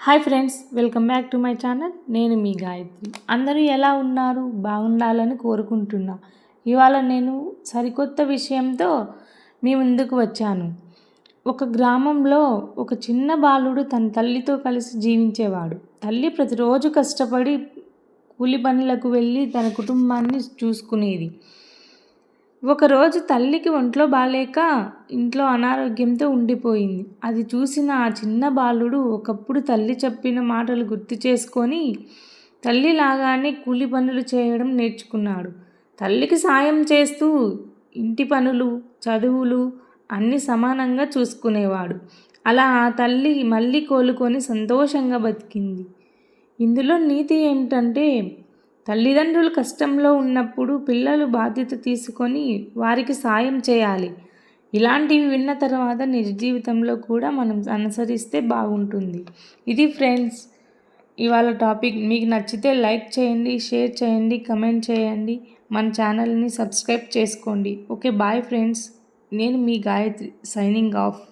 Hi friends, welcome back to my channel. నేను మీ గాయత్రి. అందరూ ఎలా ఉన్నారు? బాగుండాలని కోరుకుంటున్నా. ఇవాళ నేను సరికొత్త విషయంతో మీ ముందుకు వచ్చాను. ఒక గ్రామంలో ఒక చిన్న బాలుడు తన తల్లితో కలిసి జీవించేవాడు. తల్లి ప్రతిరోజు కష్టపడి కూలి పనులకు వెళ్ళి తన కుటుంబాన్ని చూసుకునేది. ఒకరోజు తల్లికి ఒంట్లో బాలేక ఇంట్లో అనారోగ్యంతో ఉండిపోయింది. అది చూసిన ఆ చిన్న బాలుడు ఒకప్పుడు తల్లి చెప్పిన మాటలు గుర్తు చేసుకొని తల్లిలాగానే కూలి పనులు చేయడం నేర్చుకున్నాడు. తల్లికి సాయం చేస్తూ ఇంటి పనులు, చదువులు అన్నీ సమానంగా చూసుకునేవాడు. అలా ఆ తల్లి మళ్ళీ కోలుకొని సంతోషంగా బతికింది. ఇందులో నీతి ఏమిటంటే, తల్లిదండ్రులు కష్టంలో ఉన్నప్పుడు పిల్లలు బాధ్యత తీసుకొని వారికి సాయం చేయాలి. ఇలాంటివి విన్న తర్వాత నిజ జీవితంలో కూడా మనం అనుసరిస్తే బాగుంటుంది. ఇది ఫ్రెండ్స్ ఇవాళ టాపిక్. మీకు నచ్చితే లైక్ చేయండి, షేర్ చేయండి, కమెంట్ చేయండి. మన ఛానల్ని సబ్స్క్రైబ్ చేసుకోండి. Okay, bye friends. నేను మీ గాయత్రి, సైనింగ్ ఆఫ్.